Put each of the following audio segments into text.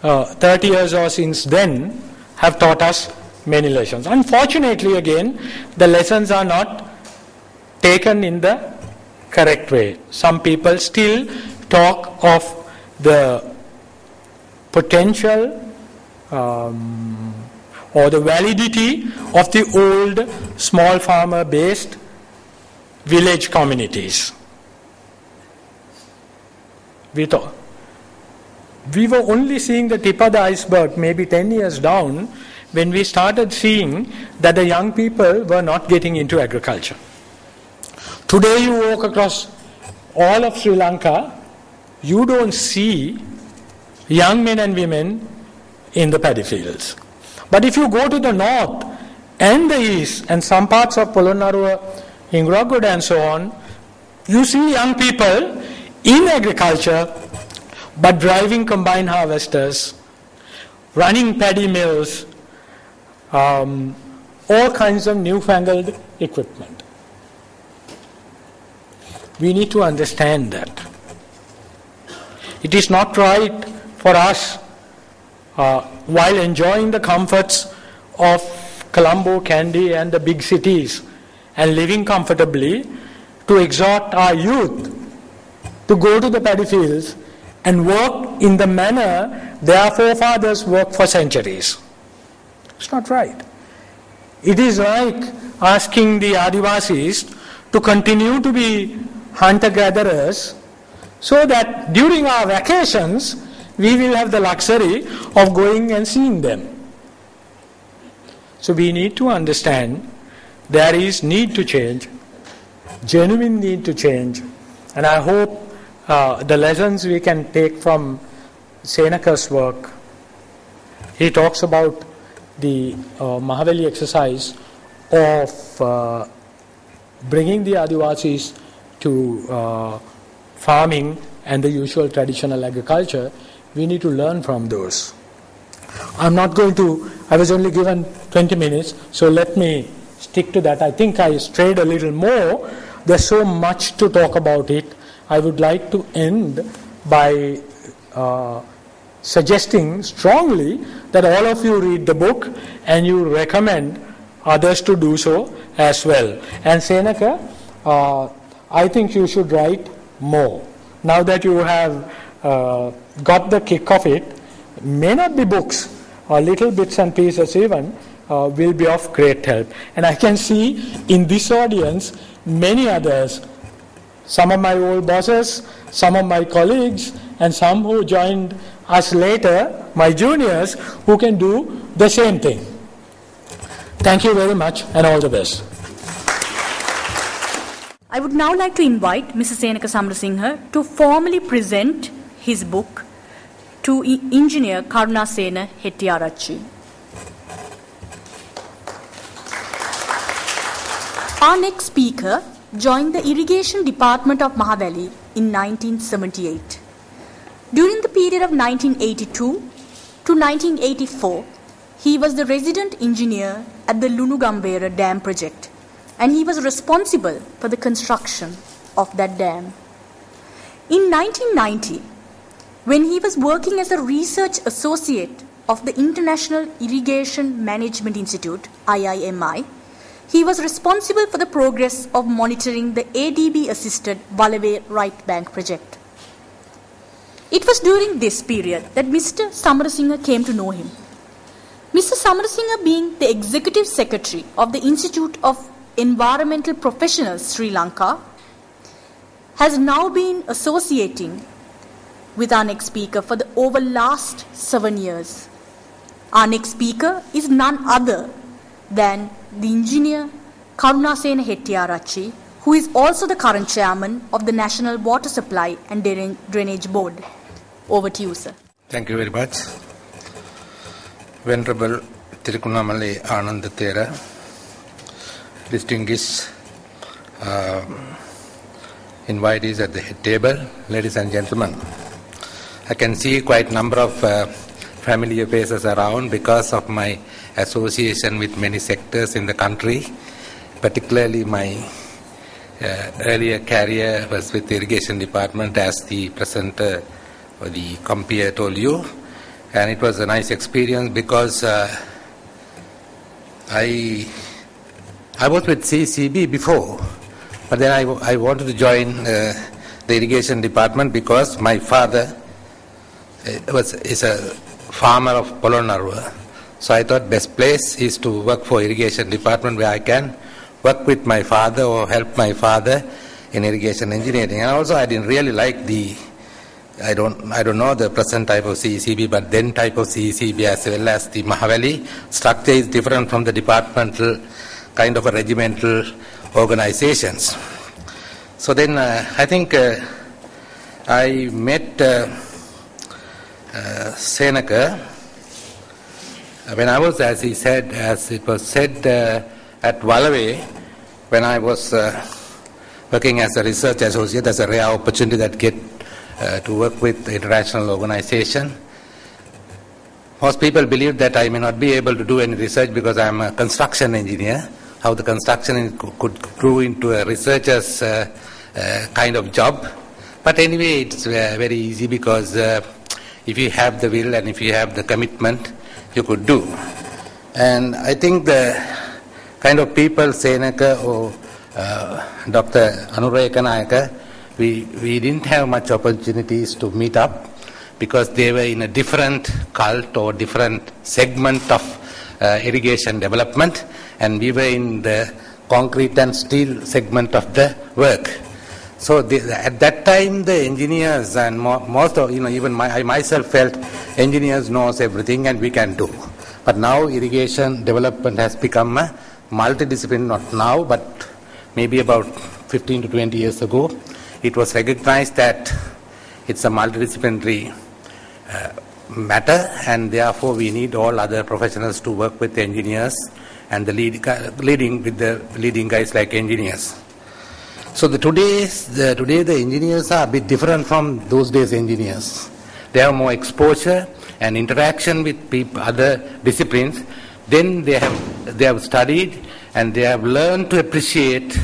30 years or since then have taught us many lessons. Unfortunately, again, the lessons are not taken in the correct way. Some people still talk of the potential or the validity of the old small farmer based village communities. We were only seeing the tip of the iceberg maybe 10 years down when we started seeing that the young people were not getting into agriculture. Today you walk across all of Sri Lanka, you don't see young men and women in the paddy fields. But if you go to the north and the east and some parts of Polonnaruwa, Hingaragoda and so on, you see young people in agriculture but driving combine harvesters, running paddy mills, all kinds of newfangled equipment. We need to understand that. It is not right for us, while enjoying the comforts of Colombo, Kandy and the big cities and living comfortably, to exhort our youth to go to the paddy fields and work in the manner their forefathers worked for centuries. It's not right. It is like asking the Adivasis to continue to be hunter-gatherers so that during our vacations we will have the luxury of going and seeing them. So we need to understand there is need to change, genuine need to change, and I hope the lessons we can take from Seneka's work. He talks about the Mahaweli exercise of bringing the Adivasis to farming and the usual traditional agriculture. We need to learn from those. I was only given 20 minutes, so let me stick to that. I think I strayed a little more. There's so much to talk about it. I would like to end by suggesting strongly that all of you read the book and you recommend others to do so as well. And Seneka, I think you should write more. Now that you have got the kick of it, may not be books, or little bits and pieces even, will be of great help. And I can see in this audience many others, some of my old bosses, some of my colleagues, and some who joined us later, my juniors, who can do the same thing. Thank you very much and all the best. I would now like to invite Mr. Seneka Samarasinghe to formally present his book to Engineer Karunasena Hettiarachchi. Our next speaker joined the Irrigation Department of Mahaweli in 1978. During the period of 1982 to 1984, he was the resident engineer at the Lunugambera Dam project, and he was responsible for the construction of that dam. In 1990, when he was working as a research associate of the International Irrigation Management Institute, IIMI, he was responsible for the progress of monitoring the ADB-assisted Walaway Right Bank project. It was during this period that Mr. Samarasinghe came to know him. Mr. Samarasinghe, being the Executive Secretary of the Institute of Environmental Professionals, Sri Lanka, has now been associating with our next speaker for the over last 7 years. Our next speaker is none other than the engineer Karunasena Hettiarachchi, who is also the current chairman of the National Water Supply and Drainage Board. Over to you, sir. Thank you very much. Venerable Tirukunnamalai Anandathera, distinguished invitees at the head table, ladies and gentlemen. I can see quite a number of familiar faces around because of my association with many sectors in the country. Particularly my earlier career was with the Irrigation Department, as the presenter or the compeer told you. And it was a nice experience because I was with CCB before, but then I wanted to join the irrigation department because my father is a farmer of Polonnaruwa. So I thought best place is to work for irrigation department where I can work with my father or help my father in irrigation engineering. And also I didn't really like I don't know the present type of CECB, but then type of CECB as well as the Mahaweli structure is different from the departmental kind of a regimental organizations. So then I think I met Seneka when I was, as it was said at Walaway, when I was working as a research associate. That's a rare opportunity that get to work with international organization. Most people believe that I may not be able to do any research because I am a construction engineer. How the construction could grow into a researcher's kind of job. But anyway, it's very easy because if you have the will and if you have the commitment, you could do. And I think the kind of people, Seneka or Dr. Anureka Nayaka, we didn't have much opportunities to meet up because they were in a different cult or different segment of irrigation development, and we were in the concrete and steel segment of the work. So at that time, the engineers and most of, even I myself felt engineers knows everything and we can do. But now irrigation development has become a multidisciplinary, not now, but maybe about 15 to 20 years ago. It was recognized that it's a multidisciplinary matter, and therefore we need all other professionals to work with the engineers and the leading guys like engineers. So today the engineers are a bit different from those days engineers. They have more exposure and interaction with people, other disciplines. Then they have studied and they have learned to appreciate,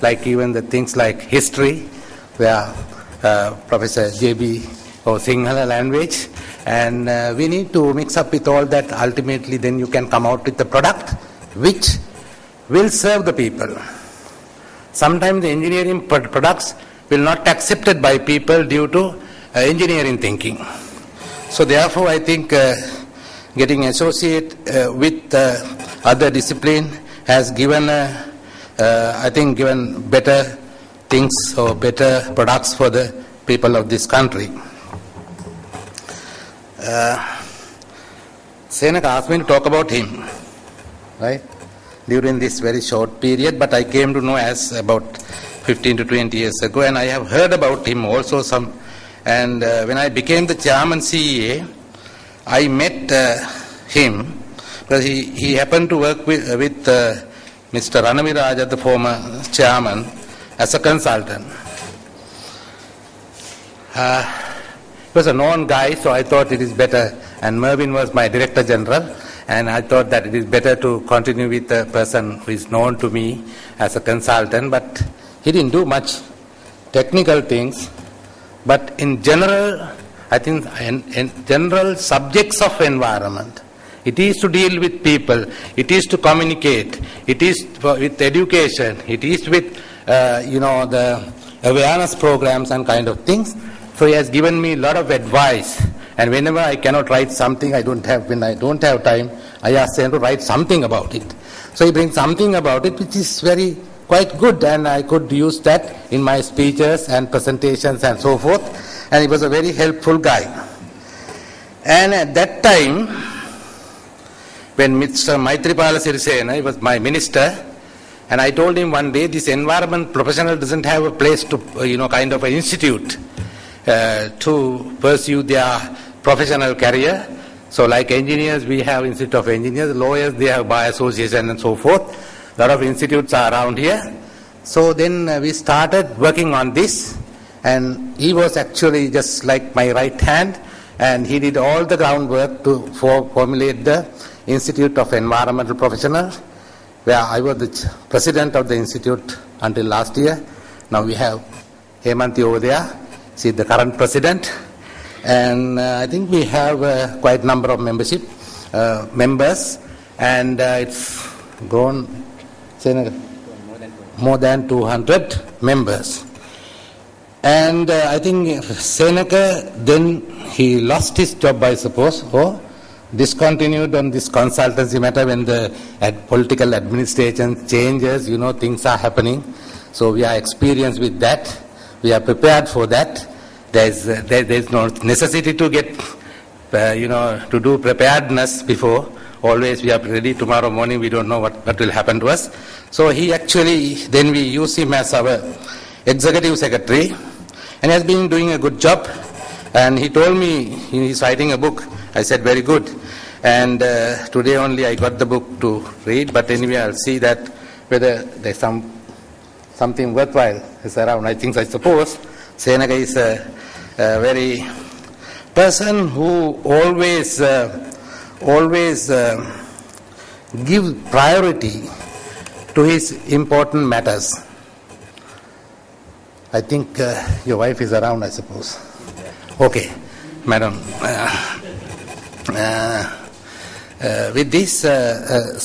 like even the things like history, where Professor J.B. or Sinhala language, and we need to mix up with all that. Ultimately, then you can come out with a product which will serve the people. Sometimes the engineering products will not be accepted by people due to engineering thinking. So therefore, I think getting associated with other discipline has given, given better things or better products for the people of this country. Seneka asked me to talk about him, right, during this very short period, but I came to know as about 15 to 20 years ago, and I have heard about him also some. And when I became the chairman CEA, I met him because he happened to work with Mr. Ranavir Raja, the former chairman, as a consultant. He was a known guy, so I thought it is better, and Mervyn was my director general, and I thought that it is better to continue with a person who is known to me as a consultant, but he didn't do much technical things. But in general, I think in general subjects of environment, it is to deal with people, it is to communicate, it is with education, it is with the awareness programs and kind of things. So he has given me a lot of advice, and whenever I cannot write something, when I don't have time, I ask him to write something about it. So he brings something about it which is quite good, and I could use that in my speeches and presentations and so forth, and he was a very helpful guy. And at that time, when Mr. Maithripala Sirisena, he was my minister, and I told him one day, this environment professional doesn't have a place to, kind of an institute to pursue their professional career. So like engineers, we have Institute of Engineers, lawyers, they have Bar Association and so forth. A lot of institutes are around here. So then we started working on this, and he was actually just like my right hand, and he did all the groundwork to formulate the Institute of Environmental Professionals, where I was the president of the institute until last year. Now we have Hemanti over there. She is the current president. And I think we have quite a number of members, and it's grown more than 200 members. And I think Seneca, then he lost his job, I suppose, or discontinued on this consultancy matter when the political administration changes, things are happening. So we are experienced with that. We are prepared for that. There's no necessity to get, to do preparedness before. Always we are ready. Tomorrow morning we don't know what will happen to us. So he actually, then we use him as our executive secretary, and he has been doing a good job. And he told me he's writing a book. I said, very good. And today only I got the book to read, but anyway I'll see that whether there's something worthwhile is around. I suppose Seneca is a very person who always give priority to his important matters. I think your wife is around, I suppose. Okay, madam. With this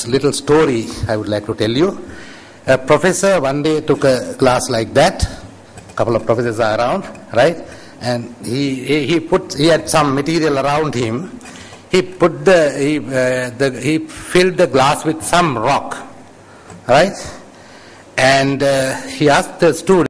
little story I would like to tell you. A professor one day took a class like that. A couple of professors are around, right? And he had some material around him. He filled the glass with some rock, right? And he asked the student,